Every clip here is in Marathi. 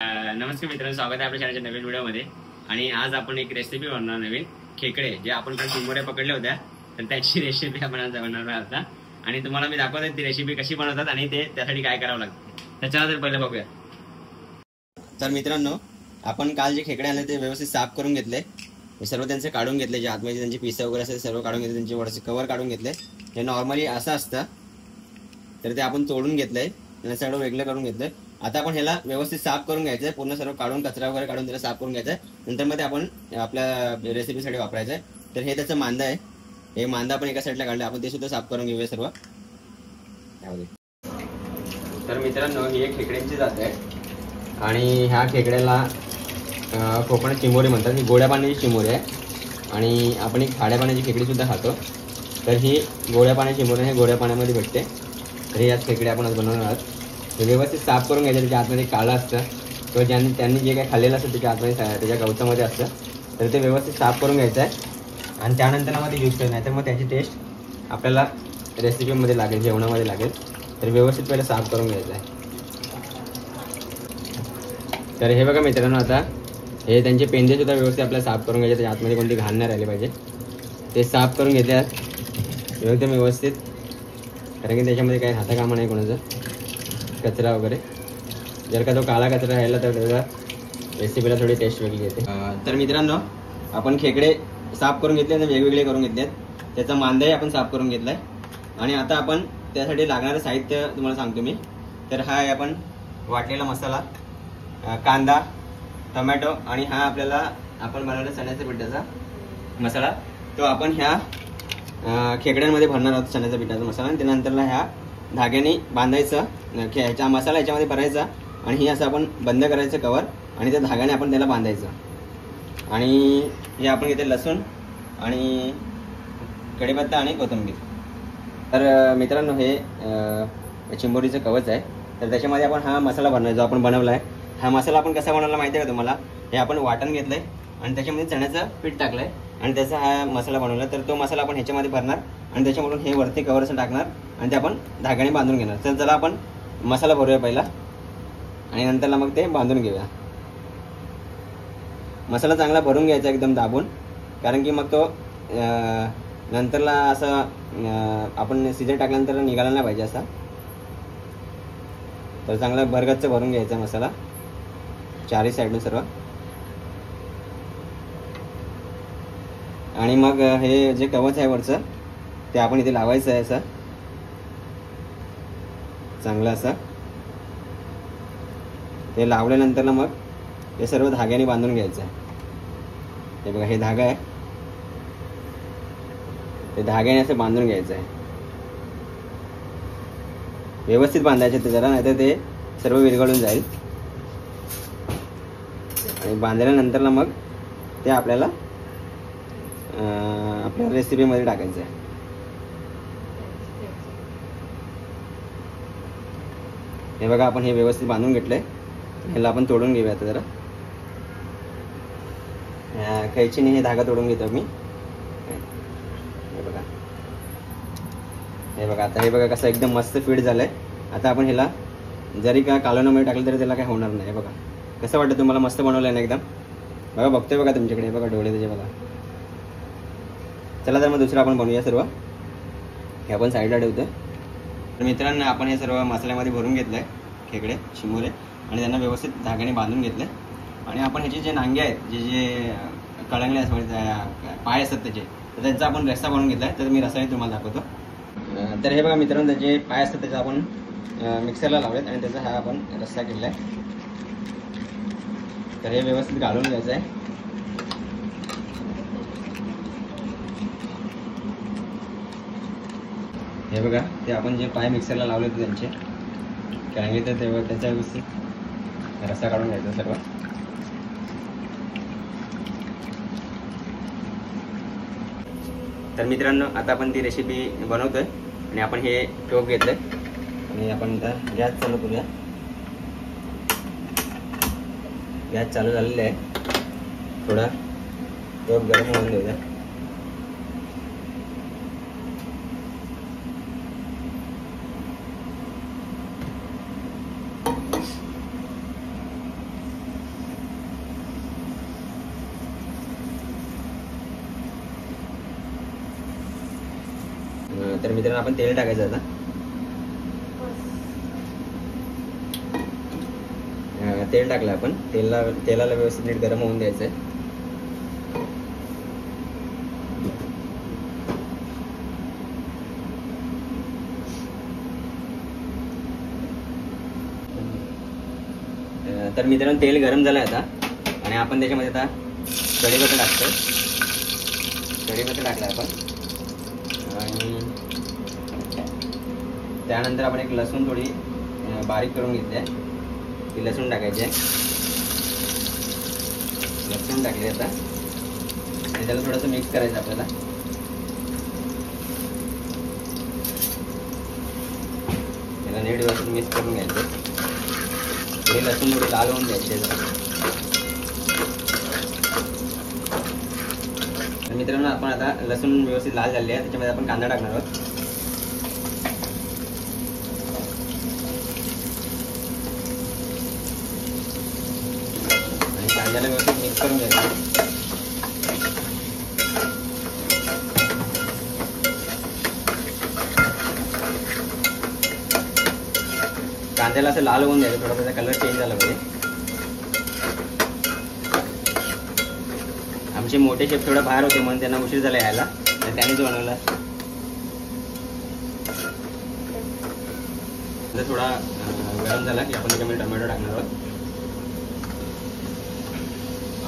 नमस्कार मित्रांनो, स्वागत आहे आपल्या चॅनलच्या नवीन व्हिडिओमध्ये. आणि आज आपण एक रेसिपी बनवणार, नवीन खेकडे जे आपण काल चिंबोऱ्या पकडल्या होत्या, तर त्याची रेसिपी आपण आज बनवणार आहोत. आणि तुम्हाला मी दाखवतो ती रेसिपी कशी बनवतात आणि ते त्यासाठी काय करावं लागतं. त्याच्यानंतर पहिले बघूया. तर मित्रांनो, आपण काल जे खेकडे आणले ते व्यवस्थित साफ करून घेतले, सर्व त्यांचे काढून घेतले, जे आतमध्ये त्यांची पिसे वगैरे असेल सर्व काढून घेतले, त्यांचे वरचे कवर काढून घेतले. हे नॉर्मली असं असतं, तर ते आपण तोडून घेतलंय आणि सगळं वेगळं करून घेतलंय. आता आपण ह्याला व्यवस्थित साफ करून घ्यायचंय, पूर्ण सर्व काढून कचरा वगैरे काढून त्याला साफ करून घ्यायचंय. नंतर मध्ये आपण आपल्या रेसिपीसाठी वापरायचंय. तर हे त्याचं मांदा आहे, हे मांदा आपण एका साईडला काढलं, आपण ते सुद्धा साफ करून घेऊया सर्व. तर मित्रांनो, ही एक खेकड्यांची जात आहे आणि ह्या खेकड्याला कोकणात चिंबोरी म्हणतात. ही गोड्या पाण्याची चिंबोरी आहे आणि आपण एक खाड्या पाण्याची खेकडी सुद्धा खातो. तर ही गोड्या पाण्याची चिंबोरी हे गोड्या पाण्यामध्ये भेटते. तर याच खेकडे आपण आज बनवणार आहोत. ते व्यवस्थित साफ करून घ्यायचं. त्याच्या आतमध्ये काळं असतं किंवा त्यांनी जे काही खाल्लेलं असतं त्याच्या आतमध्ये त्याच्या गवतामध्ये असतं, तर ते व्यवस्थित साफ करून घ्यायचं आहे आणि त्यानंतर मग ते यूज करायचं. नाही तर मग त्याची टेस्ट आपल्याला रेसिपीमध्ये लागेल, जेवणामध्ये लागेल. तर व्यवस्थित पहिलं साफ करून घ्यायचं आहे. तर हे बघा मित्रांनो, आता हे त्यांचे पेंदे सुद्धा व्यवस्थित आपल्याला साफ करून घ्यायचे. त्याच्या आतमध्ये कोणती घाण नाही राहिले पाहिजे, ते साफ करून घेतल्यात एकदम व्यवस्थित, कारण की त्याच्यामध्ये काही हाता कामा नाही कोणाचं कचरा वगैरे. जर का तो काळा कचरा राहिला तर त्याचा रेसिपीला थोडी टेस्ट वेगळी येते. तर मित्रांनो, आपण खेकडे साफ करून घेतले आणि वेगवेगळे करून घेतलेत. त्याचा मांदाही आपण साफ करून घेतलाय. आणि आता आपण त्यासाठी लागणारं साहित्य तुम्हाला सांगतो मी. तर हा आहे आपण वाटलेला मसाला, कांदा, टोमॅटो आणि हा आपल्याला आपण बनवलेला चण्याच्या पिठाचा मसाला, तो आपण ह्या खेकड्यांमध्ये भरणार आहोत. चण्याच्या पिठाचा मसाला. आणि त्यानंतरला ह्या धाग्याने बांधायचं, ह्याचा मसाला याच्यामध्ये भरायचा आणि हे असं आपण बंद करायचं कवर आणि त्या धाग्याने आपण त्याला बांधायचं. आणि हे आपण घेते लसूण आणि कढीपत्ता आणि कोथिंबीर. तर मित्रांनो, हे चिंबोरीचं कवच आहे. तर त्याच्यामध्ये आपण हा मसाला भरणार जो आपण बनवला आहे. हा मसाला आपण कसा बनवला माहिती आहे का तुम्हाला? हे आपण वाटण घेतलंय आणि त्याच्यामध्ये चण्याचं पीठ टाकलंय आणि त्याचा हा मसाला बनवला. तर तो मसाला आपण ह्याच्यामध्ये भरणार आणि त्याच्यामधून हे वरती कवरचं टाकणार आणि ते आपण धाग्याने बांधून घेणार. तर चला आपण मसाला भरूया पहिला आणि नंतरला मग ते बांधून घेऊया. मसाला चांगला भरून घ्यायचा एकदम दाबून, कारण की मग तो नंतरला असं आपण सिजर टाकल्यानंतर निघाला नाही पाहिजे असा. तर चांगला भरगच्च भरून घ्यायचा मसाला चारही साईडून सर्व. आणि मग हे जे कवच आहे वरचं ते आपण इथे लावायचं आहे असं चांगलं असं. ते लावल्यानंतर मग हे सर्व धाग्याने बांधून घ्यायचं आहे. हे बघा, हे धागा आहे, ते धाग्याने असं बांधून घ्यायचं आहे. व्यवस्थित बांधायचे ते जरा, नाहीतर ते सर्व विरघळून जाईल. आणि बांधल्यानंतरला मग ते आपल्याला आपल्या रेसिपीमध्ये टाकायचं आहे. हे बघा, आपण हे व्यवस्थित बांधून घेतलंय. ह्याला आपण तोडून घेऊया आता जरा. कैचीने हे धागा तोडून घेतो मी. हे बघा, हे बघा. आता हे बघा कसं एकदम मस्त फिट झालंय. आता आपण ह्याला जरी का कालवणामध्ये टाकलं तरी त्याला काय होणार नाही. बघा कसं वाटतं तुम्हाला? मस्त बनवलंय ना एकदम. बघा, बघतोय बघा तुमच्याकडे. हे बघा डोळे त्याचे बघा. चला तर मग दुसरं आपण बनवूया सर्व. हे आपण साईडला ठेवतोय. तर मित्रांनो, आपण हे सर्व मसाल्यामध्ये भरून घेतलंय खेकडे चिंबोरे आणि त्यांना व्यवस्थित धाग्याने बांधून घेतलंय. आणि आपण ह्याचे जे नांगे आहेत, जे कळंगले असतात, पाय असतात त्याचे, तर त्यांचा आपण रस्सा बनवून घेतलाय. तर मी रस्साही तुम्हाला दाखवतो. तर हे बघा मित्रांनो, त्याचे पाय असतात त्याचा आपण मिक्सरला लावलेत आणि त्याचा हा आपण रस्सा केलाय. तर हे व्यवस्थित घालून घ्यायचं आहे. हे बघा, ते आपण जे पाय मिक्सरला लावले होते त्यांचे कळंगे, तर तेव्हा त्याचा व्यवस्थित रस्सा काढून घ्यायचा सर्व. तर मित्रांनो, आता आपण ती रेसिपी बनवतोय आणि आपण हे टोप घेतलंय आणि आपण आता गॅस चालू करूया. गॅस चालू झालेला आहे. थोडा टोप गरम होऊन देऊया. तर मित्रांनो आपण तेल टाकायचं आता. तेल टाकलं आपण. तेलाला व्यवस्थित नीट गरम होऊन द्यायचं आहे. तर मित्रांनो तेल गरम झालं आता आणि आपण त्याच्यामध्ये आता कढीपत्ता टाकतो. कढीपत्ता टाकला आपण आणि त्यानंतर आपण एक लसूण थोडी बारीक करून घेतली आहे. ती लसूण टाकायची आहे. लसूण टाकली आता आणि त्याला थोडंसं मिक्स करायचं आपल्याला. त्याला नीट व्यवस्थित मिक्स करून घ्यायचं. हे लसूण थोडी लाल होऊन द्यायचे. मित्रांनो आपण आता लसूण व्यवस्थित लाल झाले आहे. त्याच्यामध्ये आपण कांदा टाकणार आहोत. आणि कांद्याला व्यवस्थित मिक्स करून घ्यायचं. कांद्याला असं लाल होऊन द्यायचं. थोडा त्याचा कलर चेंज झाला पाहिजे. आमचे मोठे शेफ थोडं बाहेर होते म्हणून त्यांना उशीर झाला यायला. त्यानेच बनवला. थोडा गरम झाला की आपण त्याच्यामध्ये टोमॅटो टाकणार आहोत.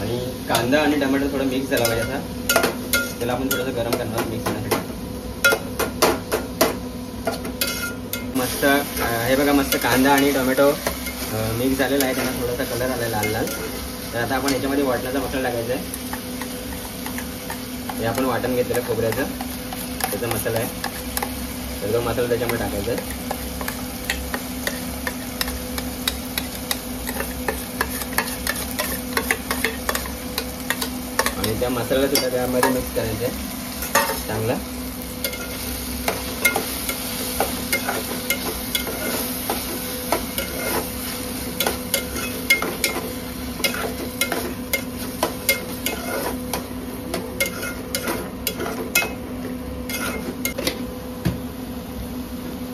आणि कांदा आणि टोमॅटो थोडं मिक्स झाला पाहिजे आता. त्याला आपण थोडंसं गरम करणार आहोत मिक्स करण्यासाठी. मस्त हे बघा मस्त कांदा आणि टोमॅटो मिक्स झालेला आहे. त्यांना थोडासा कलर आला लाल लाल. तर आता आपण याच्यामध्ये वाटणाचा मसाला टाकायचा आहे. हे आपण वाटण घेतलेलं खोबऱ्याचं त्याचा मसाला आहे. तर तो मसाला त्याच्यामध्ये टाकायचा आहे. आणि त्या मसाल्याला सुद्धा त्यामध्ये मिक्स करायचं आहे चांगला.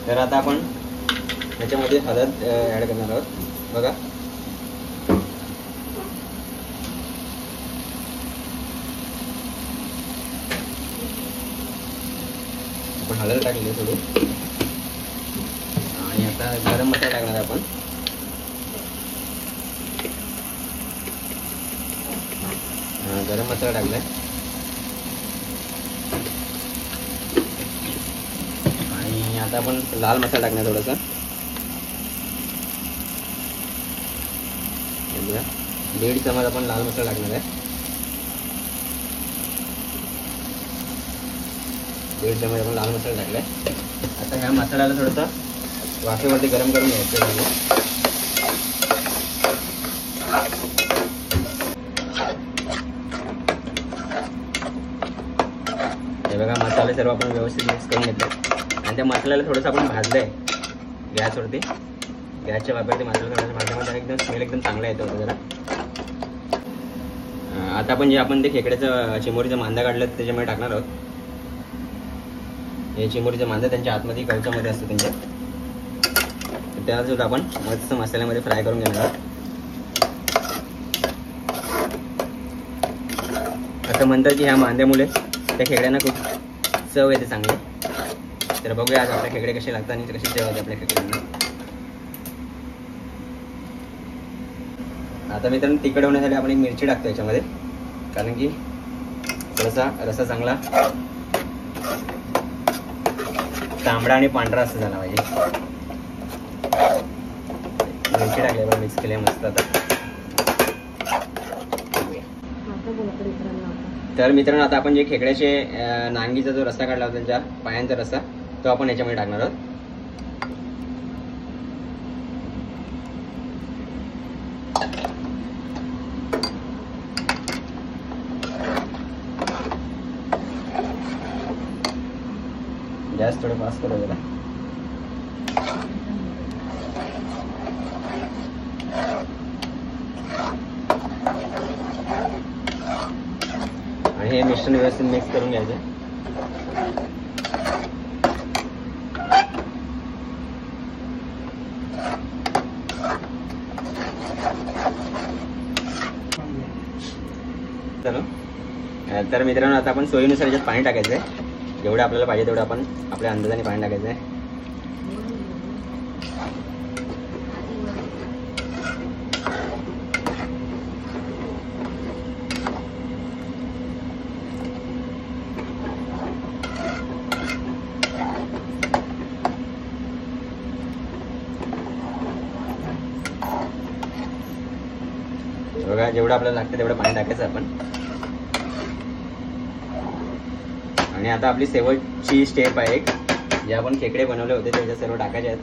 तर आता आपण याच्यामध्ये हळद ॲड करणार आहोत. बघा आपण हळद टाकली थोडी. आणि आता गरम मसाला टाकणार आपण. गरम मसाला टाकलाय. आणि आता आपण लाल मसाला टाकणार थोडासा. 1.5 चमच आपण लाल मसाला टाकणार आहे. 1.5 चमच आपण लाल मसाला टाकलाय. आता ह्या मसाल्याला थोडंसं वाफेवरती गरम करून घ्यायचं. हे बघा मसाले सर्व आपण व्यवस्थित मिक्स करून घेतले. आणि त्या मसाल्याला थोडंसं आपण भाजलं आहे गॅसवरती. गॅसच्या वापरते मसाला थोडासा भाजल्यामध्ये एकदम स्मेल एकदम चांगला येतो होता जरा. आता आपण ते खेकड्याचं चिमोरीचा मांदा काढलं त्याच्यामध्ये टाकणार आहोत. हे चिमोरीचा मांदा त्यांच्या आतमध्ये कवचामध्ये असतो त्यांच्या. त्यासुद्धा आपण मस्त मसाल्यामध्ये फ्राय करून घेणार आहोत. आता म्हणतात की ह्या मांद्यामुळे त्या खेकड्यांना खूप चव येते चांगली. तर बघूया आज आपल्या खेकडे कसे लागतात आणि कशी चव येते आपल्या खेकड्यांना. आता मित्रांनो तिखट होण्यासाठी आपण एक मिरची टाकतो याच्यामध्ये. कारण की थोडासा रस्सा चांगला तांबडा आणि पांढरा असं झाला पाहिजे. मिरची टाकल्यावर मिक्स केले मस्त. आता तर मित्रांनो आता आपण जे खेकड्याचे नांगीचा जो रस्सा काढला होता त्यांच्या पायांचा रस्सा तो आपण याच्यामध्ये टाकणार आहोत. गॅस थोडं फास्ट करू जरा. आणि हे मिश्रण व्यवस्थित मिक्स करून घ्यायचं. झालं. तर मित्रांनो आता आपण सोयीनुसार याच्यात पाणी टाकायचं आहे. जेवढं आपल्याला पाहिजे तेवढं आपण आपल्या अंदाजाने पाणी टाकायचं आहे. बघा जेवढं आपल्याला लागतं तेवढं पाणी टाकायचं आपण. आणि आता आपली शेवटची स्टेप आहे एक, जे आपण खेकडे बनवले होते त्याच्यात सर्व टाकायचे आहेत.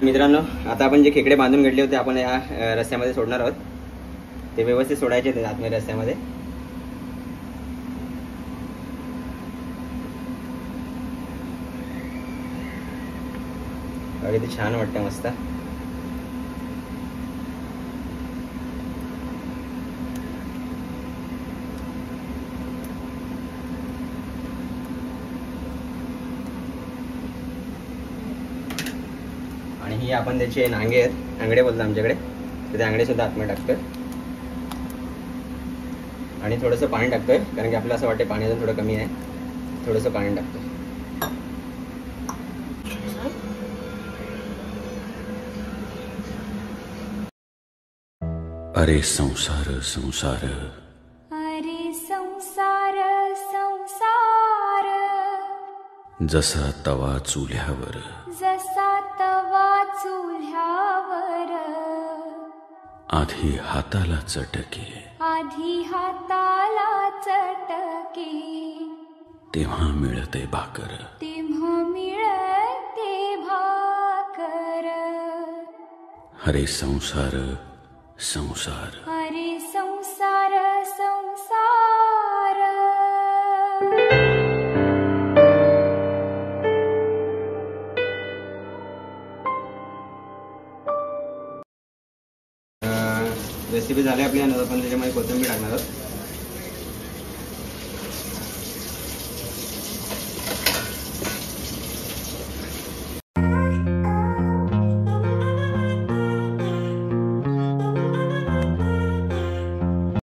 मित्रांनो आता आपण जे खेकडे बांधून घेतले होते आपण या रस्त्यामध्ये सोडणार आहोत. ते व्यवस्थित सोडायचे ते आतमध्ये रस्त्यामध्ये. किती छान वाटतं मस्त. आणि ही आपण त्याचे नांगे आहेत, आंगडे बोलतो आमच्याकडे, तर ते आंगडे सुद्धा आतमध्ये टाकतोय. आणि थोडंसं पाणी टाकतोय कारण की आपल्याला असं वाटतं पाणी अजून थोडं कमी आहे. थोडंसं पाणी टाकतोय. अरे संसार संसार, अरे संसार संसार, जसा तवा चुल्यावर, जसा तवा चुल्यावर, आधी हाताला चटके, आधी हाताला चटके, तेव्हा मिळते भाकर, तेव्हा मिळते भाकर. अरे संसार संसार, अरे संसार संसार. रेसिपी झाली आपली. आणि आपण त्याच्यामध्ये कोथिंबीर टाकणार आहोत.